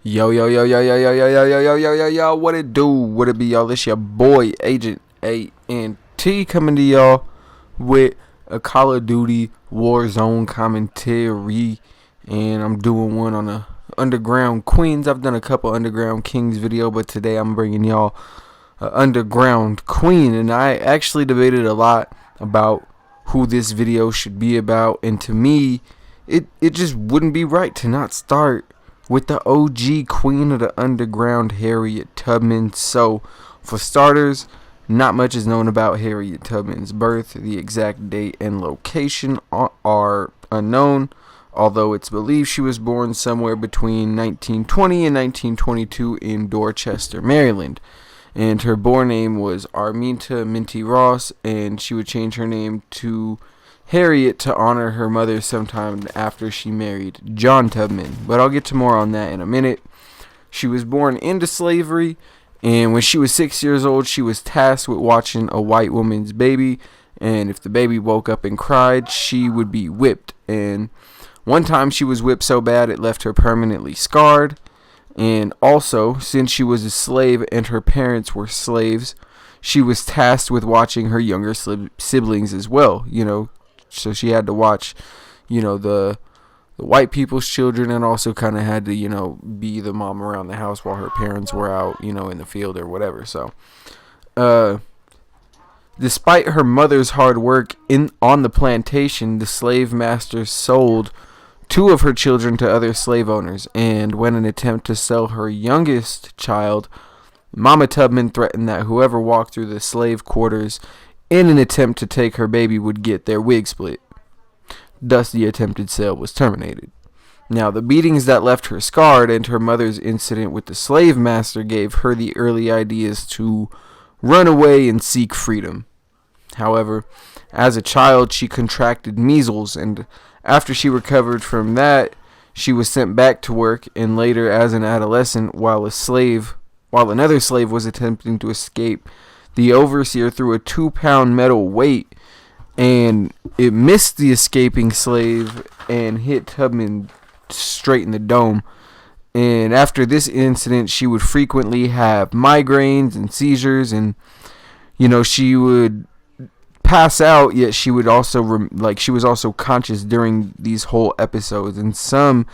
Yo, yo, yo, yo, yo, yo, yo, yo, yo, yo, yo, yo, yo, what it do? What it be, y'all? This your boy, Agent A&T, coming to y'all with a Call of Duty Warzone commentary. And I'm doing one on the Underground Queens. I've done a couple Underground Kings video, but today I'm bringing y'all Underground Queen. And I actually debated a lot about who this video should be about. And to me, it just wouldn't be right to not start with the OG queen of the underground, Harriet Tubman. So, for starters, not much is known about Harriet Tubman's birth. The exact date and location are unknown, although it's believed she was born somewhere between 1920 and 1922 in Dorchester, Maryland. And her born name was Arminta Minty Ross, and she would change her name to Harriet to honor her mother sometime after she married John Tubman. But I'll get to more on that in a minute. She was born into slavery, and when she was 6 years old, she was tasked with watching a white woman's baby, and if the baby woke up and cried, she would be whipped. And one time she was whipped so bad it left her permanently scarred. And also, since she was a slave and her parents were slaves, she was tasked with watching her younger siblings as well, So she had to watch, the white people's children, and also kind of had to, be the mom around the house while her parents were out, in the field or whatever. So, despite her mother's hard work on the plantation, the slave master sold 2 of her children to other slave owners. And when an attempt to sell her youngest child, Mama Tubman threatened that whoever walked through the slave quarters in an attempt to take her baby would get their wig split. Thus, the attempted sale was terminated. Now, the beatings that left her scarred and her mother's incident with the slave master gave her the early ideas to run away and seek freedom. However, as a child, she contracted measles, and after she recovered from that, she was sent back to work, and later as an adolescent, while another slave was attempting to escape, the overseer threw a 2-pound metal weight, and it missed the escaping slave and hit Tubman straight in the dome. And after this incident, she would frequently have migraines and seizures, and she would pass out, yet she would also she was also conscious during these whole episodes. And some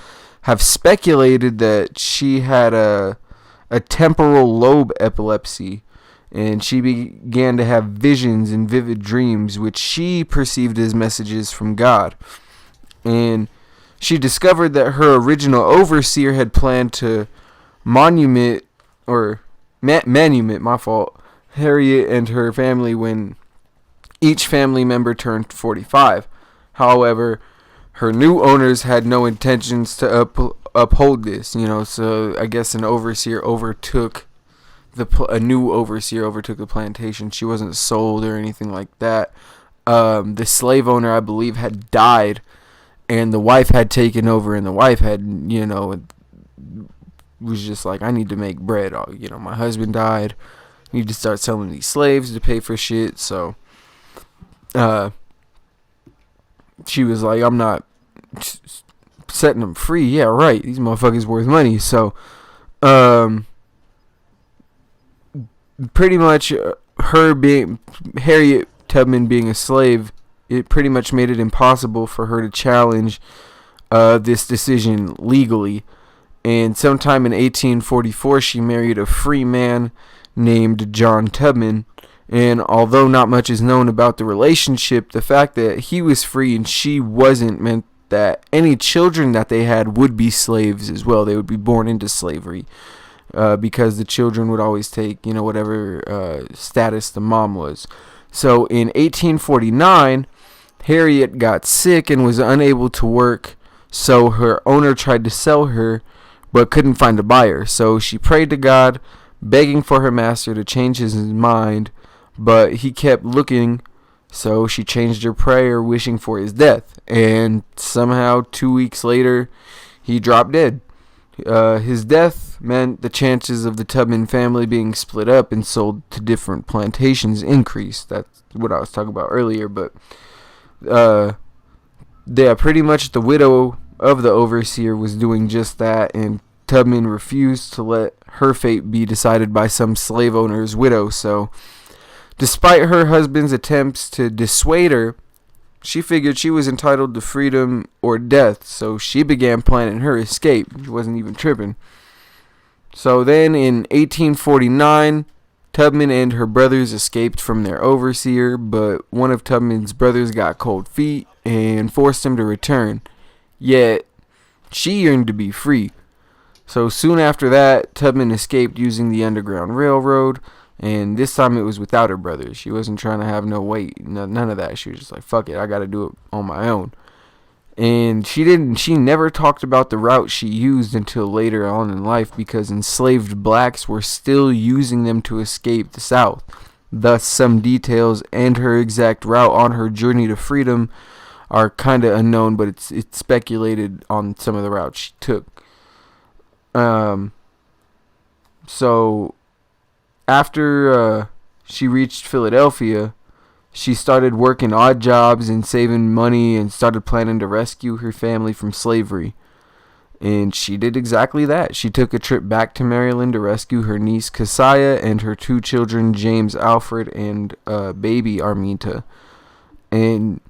have speculated that she had a temporal lobe epilepsy, and she began to have visions and vivid dreams, which she perceived as messages from God. And she discovered that her original overseer had planned to manumit Harriet and her family when each family member turned 45. However, her new owners had no intentions to uphold this, so I guess a new overseer overtook the plantation. She wasn't sold or anything like that. The slave owner, I believe, had died, and the wife had taken over, and the wife had, was just like, I need to make bread. My husband died. I need to start selling these slaves to pay for shit. So, she was like, I'm not setting them free. Yeah, right. These motherfuckers worth money. So, pretty much Harriet Tubman being a slave, it pretty much made it impossible for her to challenge this decision legally. And sometime in 1844, she married a free man named John Tubman. And although not much is known about the relationship, the fact that he was free and she wasn't meant that any children that they had would be slaves as well. They would be born into slavery, because the children would always take, whatever status the mom was. So in 1849, Harriet got sick and was unable to work, so her owner tried to sell her, but couldn't find a buyer. So she prayed to God, begging for her master to change his mind, but he kept looking, so she changed her prayer, wishing for his death. And somehow 2 weeks later, he dropped dead. His death meant the chances of the Tubman family being split up and sold to different plantations increased. That's what I was talking about earlier. But pretty much the widow of the overseer was doing just that, and Tubman refused to let her fate be decided by some slave owner's widow. So, despite her husband's attempts to dissuade her, she figured she was entitled to freedom or death, so she began planning her escape. She wasn't even tripping. So then in 1849, Tubman and her brothers escaped from their overseer, but one of Tubman's brothers got cold feet and forced him to return. Yet, she yearned to be free. So soon after that, Tubman escaped using the Underground Railroad, and this time it was without her brothers. She wasn't trying to have no weight, none of that. She was just like, fuck it, I gotta do it on my own. And she never talked about the route she used until later on in life, because enslaved blacks were still using them to escape the South. Thus, some details and her exact route on her journey to freedom are kind of unknown, but it's speculated on some of the routes she took. So after she reached Philadelphia, she started working odd jobs and saving money and started planning to rescue her family from slavery. And she did exactly that. She took a trip back to Maryland to rescue her niece Keziah and her 2 children, James Alfred and baby Arminta. And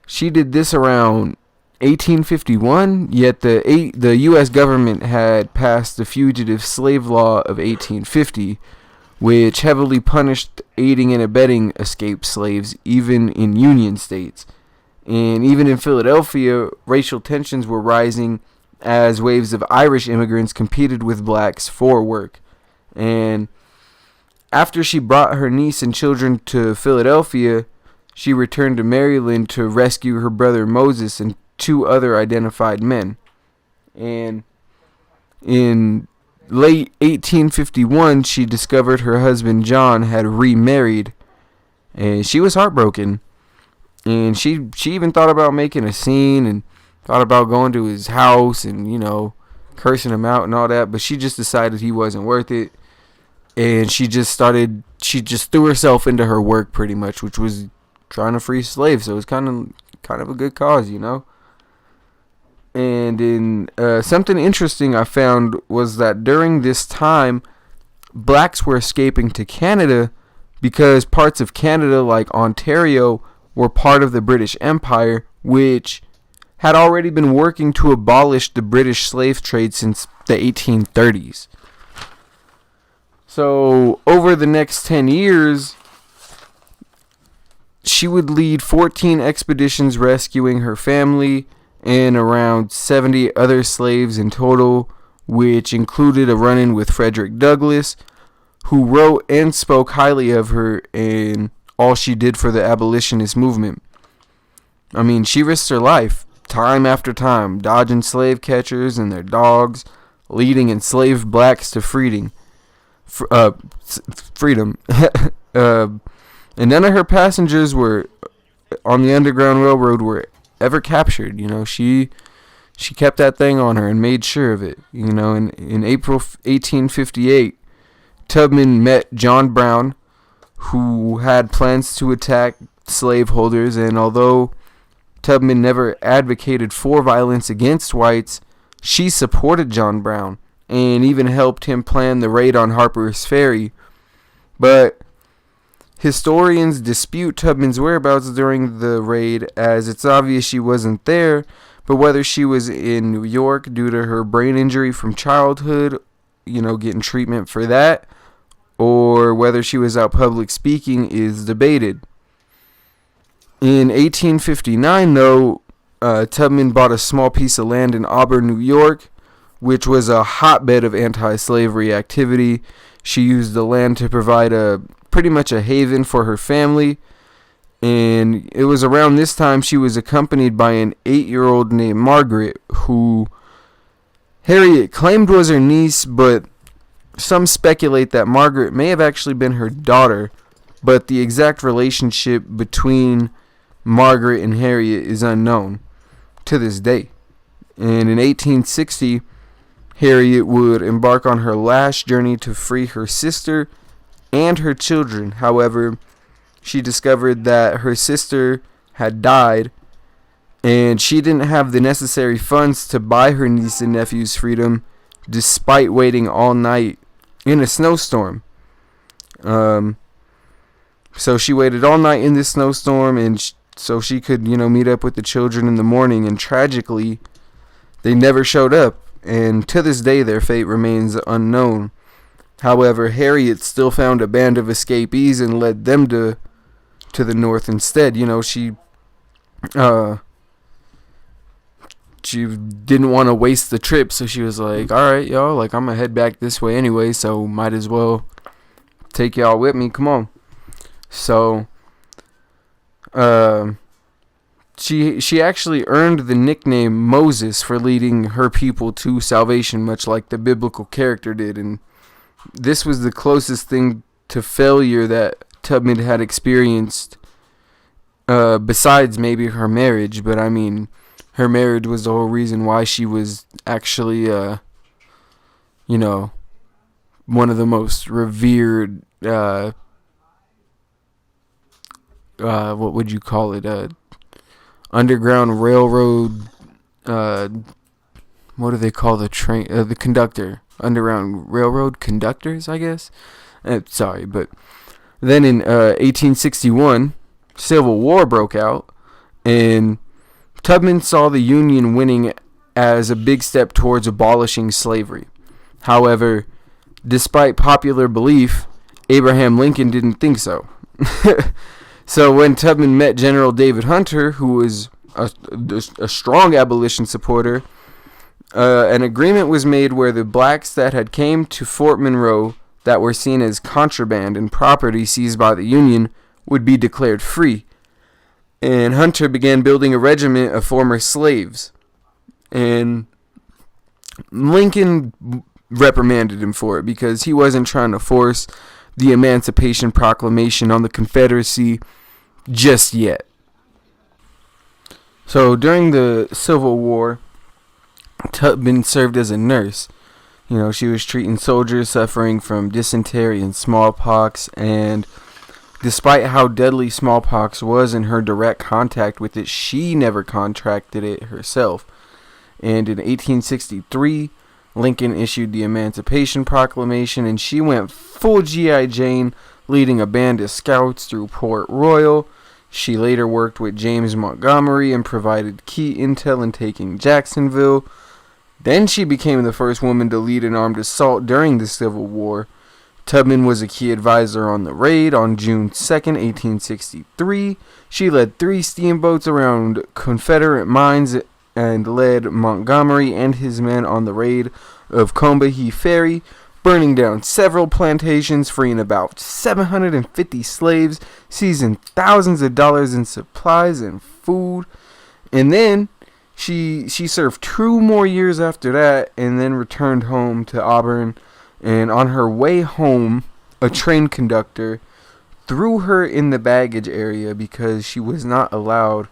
she did this around 1851, yet the U.S. government had passed the Fugitive Slave Law of 1850, which heavily punished aiding and abetting escaped slaves, even in Union states. And even in Philadelphia, racial tensions were rising as waves of Irish immigrants competed with blacks for work. And after she brought her niece and children to Philadelphia, she returned to Maryland to rescue her brother Moses and 2 other identified men. And in late 1851, she discovered her husband John had remarried, and she was heartbroken. And she even thought about making a scene and thought about going to his house and, cursing him out and all that, but she just decided he wasn't worth it. And she just threw herself into her work pretty much, which was trying to free slaves. So it was kind of a good cause, And in something interesting I found was that during this time, blacks were escaping to Canada because parts of Canada, like Ontario, were part of the British Empire, which had already been working to abolish the British slave trade since the 1830s. So over the next 10 years, she would lead 14 expeditions rescuing her family and around 70 other slaves in total, which included a run-in with Frederick Douglass, who wrote and spoke highly of her and all she did for the abolitionist movement. I mean, she risked her life time after time, dodging slave catchers and their dogs, leading enslaved blacks to freedom. And none of her passengers were on the Underground Railroad were ever captured. She kept that thing on her and made sure of it. In April 1858, Tubman met John Brown, who had plans to attack slaveholders, and although Tubman never advocated for violence against whites, she supported John Brown and even helped him plan the raid on Harper's Ferry. But historians dispute Tubman's whereabouts during the raid, as it's obvious she wasn't there, but whether she was in New York due to her brain injury from childhood, getting treatment for that, or whether she was out public speaking is debated. In 1859, though, Tubman bought a small piece of land in Auburn, New York, which was a hotbed of anti-slavery activity. She used the land to provide pretty much a haven for her family, and it was around this time she was accompanied by an 8-year-old named Margaret, who Harriet claimed was her niece, but some speculate that Margaret may have actually been her daughter, but the exact relationship between Margaret and Harriet is unknown to this day. And in 1860, Harriet would embark on her last journey to free her sister and her children. However, she discovered that her sister had died, and she didn't have the necessary funds to buy her niece and nephew's freedom, despite waiting all night in a snowstorm. So she waited all night in this snowstorm, and so she could, meet up with the children in the morning. And tragically, they never showed up, and to this day, their fate remains unknown. However, Harriet still found a band of escapees and led them to the north instead. She didn't want to waste the trip, so she was like, all right, y'all, like, I'm gonna head back this way anyway, so might as well take y'all with me. Come on. So she actually earned the nickname Moses for leading her people to salvation, much like the biblical character did. And this was the closest thing to failure that Tubman had experienced, besides maybe her marriage. But I mean, her marriage was the whole reason why she was actually, one of the most revered, what would you call it? Underground railroad. What do they call the train? The conductor. Underground railroad conductors, I guess. Sorry, but then in 1861, Civil War broke out, and Tubman saw the Union winning as a big step towards abolishing slavery. However, despite popular belief, Abraham Lincoln didn't think so. So when Tubman met General David Hunter, who was a strong abolition supporter, an agreement was made where the blacks that had came to Fort Monroe that were seen as contraband and property seized by the Union would be declared free. And Hunter began building a regiment of former slaves. And Lincoln reprimanded him for it because he wasn't trying to force the Emancipation Proclamation on the Confederacy just yet. So during the Civil War, Tubman served as a nurse. She was treating soldiers suffering from dysentery and smallpox, and despite how deadly smallpox was and her direct contact with it, she never contracted it herself. And in 1863, Lincoln issued the Emancipation Proclamation, and she went full G.I. Jane, leading a band of scouts through Port Royal. She later worked with James Montgomery and provided key intel in taking Jacksonville. Then she became the first woman to lead an armed assault during the Civil War. Tubman was a key advisor on the raid on June 2nd, 1863. She led 3 steamboats around Confederate mines and led Montgomery and his men on the raid of Combahee Ferry, burning down several plantations, freeing about 750 slaves, seizing thousands of dollars in supplies and food. And then she served 2 more years after that, and then returned home to Auburn. And on her way home, a train conductor threw her in the baggage area because she was not allowed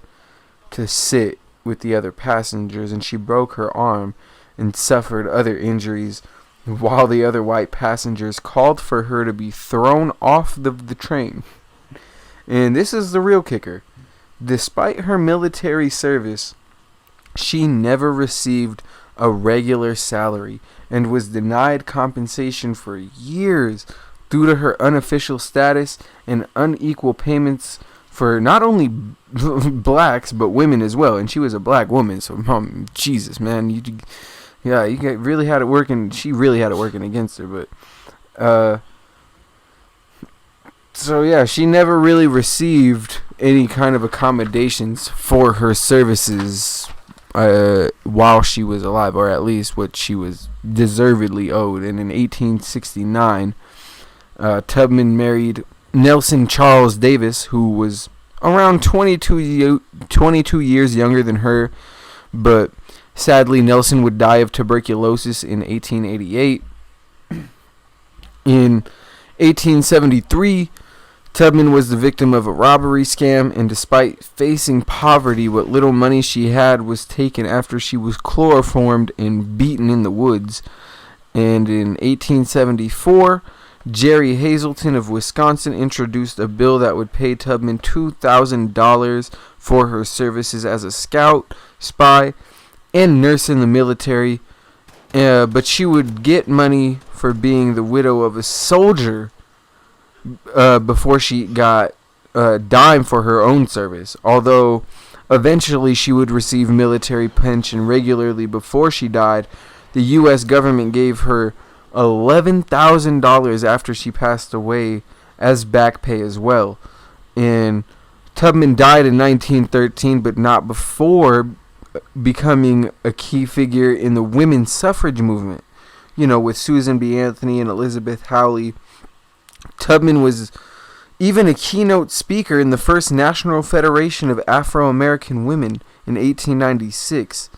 to sit with the other passengers, and she broke her arm and suffered other injuries, while the other white passengers called for her to be thrown off the train. And this is the real kicker. Despite her military service, she never received a regular salary and was denied compensation for years due to her unofficial status and unequal payments for not only blacks but women as well. And she was a black woman, so Jesus, man, you really had it working. She really had it working against her, but so yeah, she never really received any kind of accommodations for her services while she was alive, or at least what she was deservedly owed. And in 1869, Tubman married Nelson Charles Davis, who was around 22 years younger than her, but sadly Nelson would die of tuberculosis in 1888. In 1873, Tubman was the victim of a robbery scam, and despite facing poverty, what little money she had was taken after she was chloroformed and beaten in the woods. And in 1874, Jerry Hazelton of Wisconsin introduced a bill that would pay Tubman $2,000 for her services as a scout, spy, and nurse in the military. But she would get money for being the widow of a soldier before she got a dime for her own service. Although eventually she would receive military pension regularly before she died, the U.S. government gave her $11,000 after she passed away as back pay as well. And Tubman died in 1913, but not before becoming a key figure in the women's suffrage movement. You know, with Susan B. Anthony and Elizabeth Hawley. Tubman was even a keynote speaker in the first National Federation of Afro-American Women in 1896.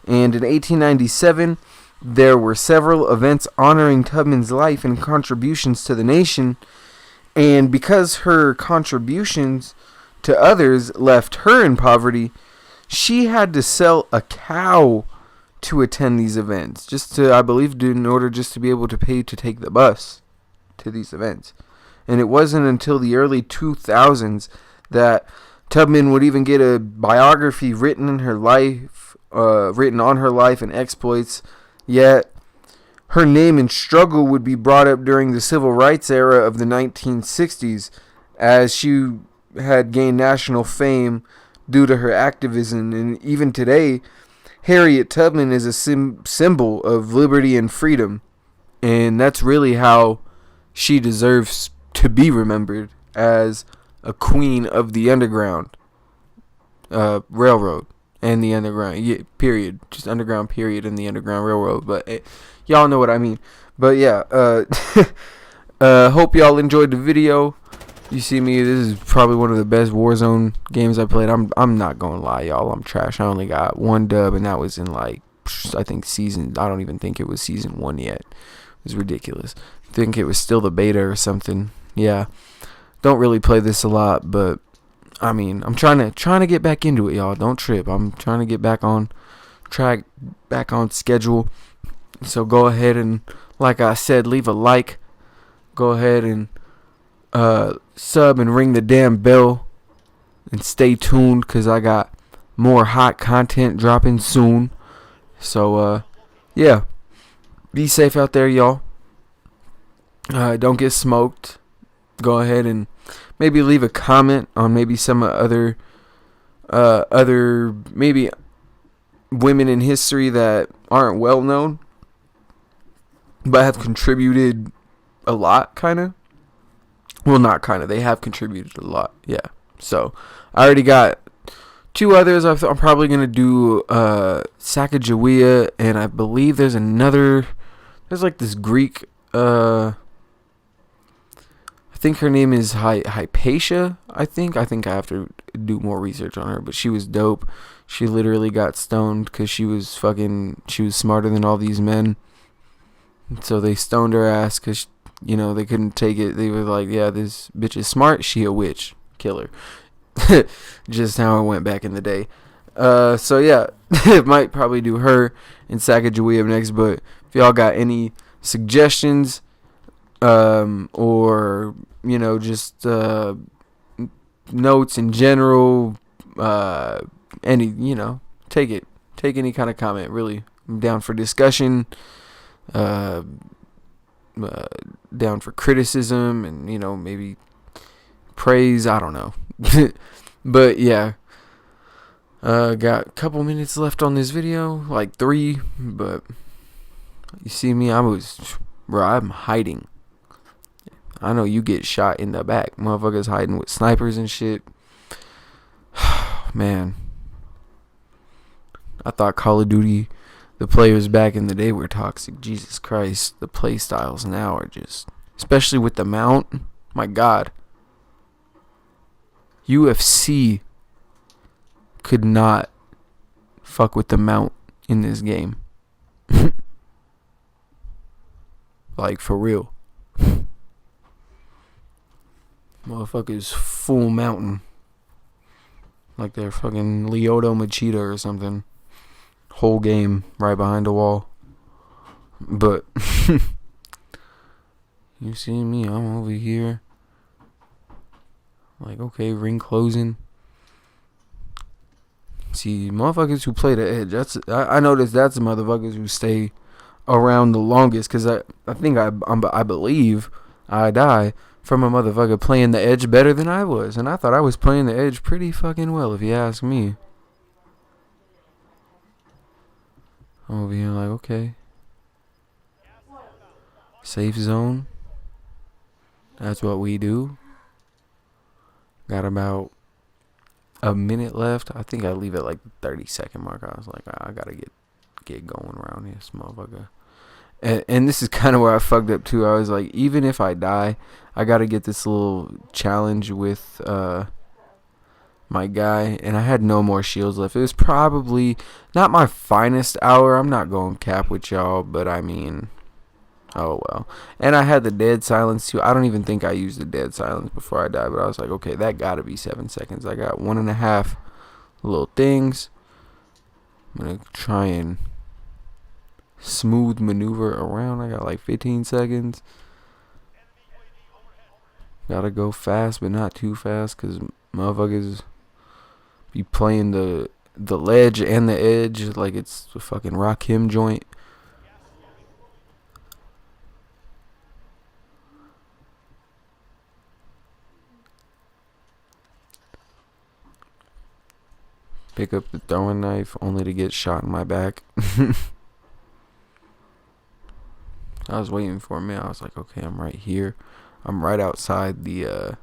And in 1897, there were several events honoring Tubman's life and contributions to the nation. And because her contributions to others left her in poverty, she had to sell a cow to attend these events. Just to, I believe, in order just to be able to pay to take the bus to these events. And it wasn't until the early 2000s that Tubman would even get a biography written on her life and exploits. Yet her name and struggle would be brought up during the civil rights era of the 1960s, as she had gained national fame due to her activism. And even today, Harriet Tubman is a symbol of liberty and freedom. And that's really how she deserves to be remembered, as a queen of the Underground Railroad and the Underground, period. Just Underground, period, and the Underground Railroad. But y'all know what I mean. But yeah, hope y'all enjoyed the video. You see me, this is probably one of the best Warzone games I played. I'm not gonna lie, y'all, I'm trash. I only got one dub, and that was in like, I think I don't even think it was season 1 yet. It was ridiculous. I think it was still the beta or something. Yeah, don't really play this a lot, but I mean, I'm trying to get back into it, y'all. Don't trip. I'm trying to get back on track, back on schedule. So go ahead and, like I said, leave a like. Go ahead and sub and ring the damn bell, and stay tuned, because I got more hot content dropping soon. So yeah, be safe out there, y'all. Don't get smoked. Go ahead and maybe leave a comment on maybe some other maybe women in history that aren't well known but have contributed a lot, kind of. Well, not kind of. They have contributed a lot. Yeah. So I already got 2 others. I'm probably gonna do Sacagawea, and I believe there's another. There's like this Greek. I think her name is Hypatia. I think I have to do more research on her, but she was dope. She literally got stoned because she was smarter than all these men. So they stoned her ass because, you know, they couldn't take it. They were like, yeah, this bitch is smart. She a witch. Kill her. Just how it went back in the day. So yeah, might probably do her and Sacagawea next. But if y'all got any suggestions, or, you know, just notes in general, any, you know, take any kind of comment. Really, I'm down for discussion, down for criticism, and, you know, maybe praise. I don't know. But yeah, got a couple minutes left on this video, like 3, but you see me, I'm hiding. I know you get shot in the back. Motherfuckers hiding with snipers and shit. Man. I thought Call of Duty, the players back in the day were toxic. Jesus Christ. The play styles now are just... Especially with the mount. My God. UFC could not fuck with the mount in this game. Like, for real. Motherfuckers full mountain. Like they're fucking Lyoto Machida or something. Whole game right behind the wall. But you see me, I'm over here. Like, okay, ring closing. See, motherfuckers who play the edge, I noticed that's the motherfuckers who stay around the longest, because I think I believe I die from a motherfucker playing the edge better than I was, and I thought I was playing the edge pretty fucking well, if you ask me. Over here, like, okay, safe zone. That's what we do. Got about a minute left. I think I leave it like the 30-second mark. I was like, I gotta get going around this motherfucker. And this is kind of where I fucked up too. I was like, even if I die, I gotta get this little challenge with my guy, and I had no more shields left. It was probably not my finest hour. I'm not going cap with y'all, but I mean, oh well. And I had the dead silence too. I don't even think I used the dead silence before I died, but I was like, okay, that gotta be 7 seconds. I got 1.5 little things. I'm gonna try and smooth maneuver around. I got like 15 seconds. Gotta go fast, but not too fast, because motherfuckers be playing the ledge and the edge like it's a fucking Rakim joint. Pick up the throwing knife only to get shot in my back. I was waiting for a minute. I was like, okay, I'm right here. I'm right outside the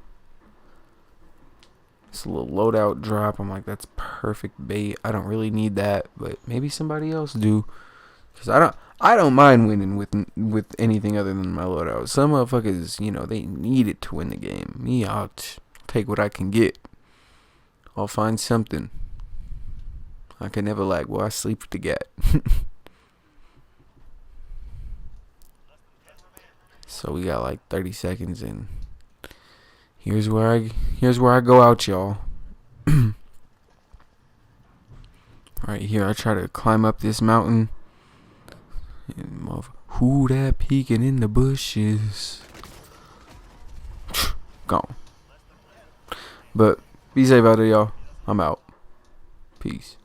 this little loadout drop. I'm like, that's perfect bait. I don't really need that, but maybe somebody else do, because I don't mind winning with anything other than my loadout. Some motherfuckers, you know, they need it to win the game. Me, I'll take what I can get. I'll find something. I can never lag. Well, I sleep with the gat. So we got like 30 seconds, and here's where I go out, y'all. Right here, I try to climb up this mountain. And who that peeking in the bushes? Gone. But be safe out there, y'all. I'm out. Peace.